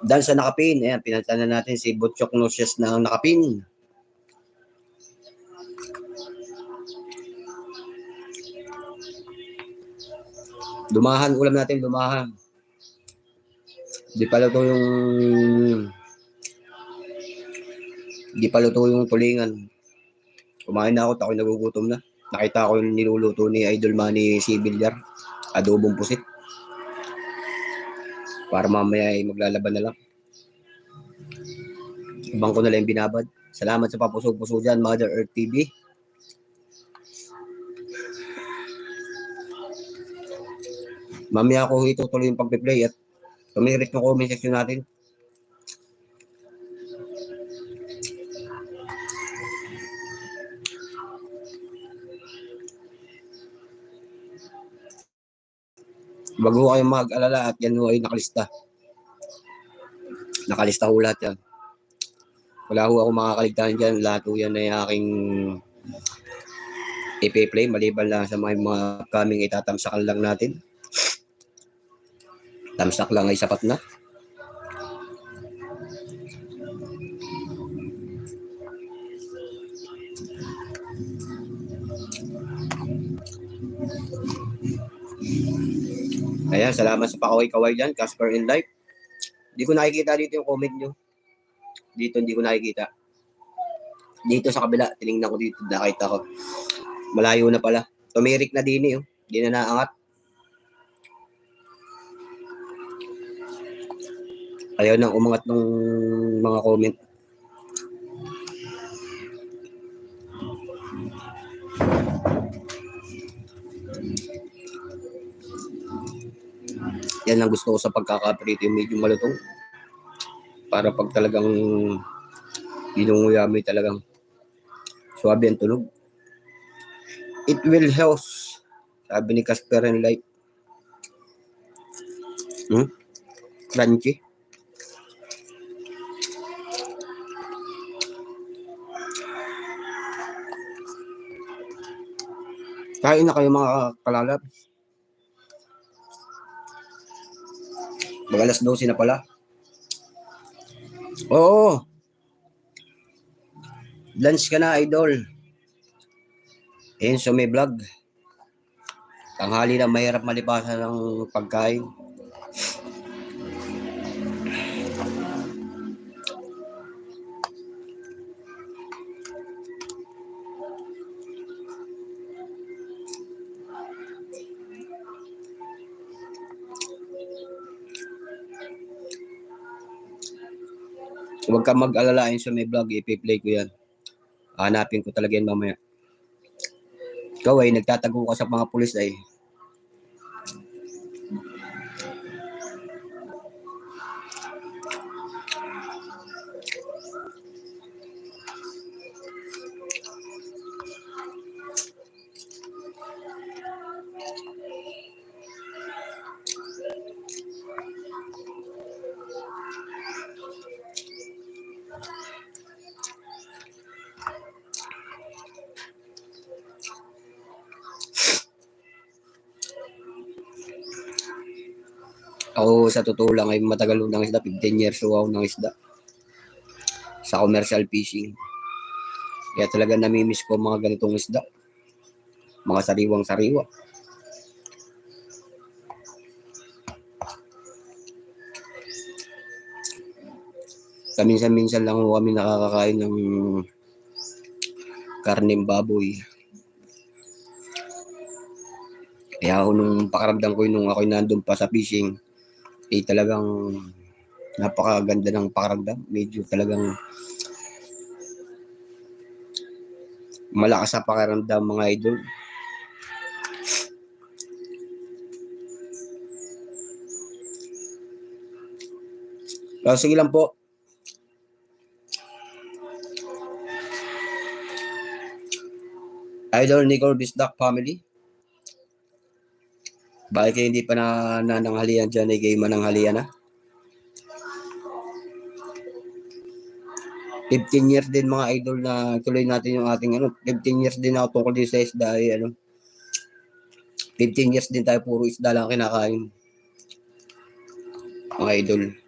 Dahil sa nakapin, ayan, pinatanan natin si Butchok Nocias na nakapin. Dumahan, ulam natin, dumahan. Di pa luto yung tulingan. Kumain na ako, ako'y nagugutom na. Nakita ko yung niluluto ni Idol Manny si Villar. Adobong pusit. Para mamaya ay maglalaban na lang. Ibang ko na lang binabad. Salamat sa papuso-puso dyan, Mother Earth TV. Mamaya ako itutuloy yung pag-play at tumirit ng comment section natin. Wag ho kayong mag-alala at yan ho ay nakalista. Nakalista ho lahat yan. Wala ho ako makakaligtaan dyan. Lahat ho yan ay aking ipi-play. Maliban lang sa mga kaming itatamsakan lang natin. Tamsak lang ay sapat na. Ayan, salamat sa pakaway-kaway dyan. Casper in Life. Hindi ko nakikita dito yung comment nyo. Dito hindi ko nakikita. Dito sa kabila, tinignan ko dito. Nakita ko. Malayo na pala. Tumirik na din eh. Hindi na naangat. Ayaw nang umangat ng mga comment. Yan ang gusto ko sa pagkakaprito, yung medyo malutong. Para pag talagang inunguyami talagang suwabe ang tunog. It will help, sabi ni Casper and Light. Crunchy. Kain na kayo mga kalalab. Mag-alas 12 na pala. Oo. Lunch ka na, Idol. Enzo may vlog. Tanghali na mahirap malipasan ng pagkain. Huwag ka mag-alalain sa may vlog, ipi-play ko yan. Hanapin ko talaga yan mamaya. Ikaw ay nagtatago ka sa mga pulis ay. Ako sa totoo lang ay matagal ng isda, 15 years ako ng isda. Sa commercial fishing. Kaya talaga namimiss ko mga ganitong isda. Mga sariwang-sariwa. Minsan-minsan lang kami nakakakain ng karneng baboy. Kaya ako nung pakaramdam ko nung ako'y nandun pa sa fishing, talagang napakaganda ng pakaramdam. Medyo talagang malakas sa pakaramdam mga idol. So, sige lang po. Idol Nicole Bisdak family. Bakit kayo hindi pa nananghalian dyan ay kayo mananghalian na? 15 years din mga idol na tuloy natin yung ating 15 years din ako tungkol din sa isda ay 15 years din tayo puro isda lang kinakain. Mga idol.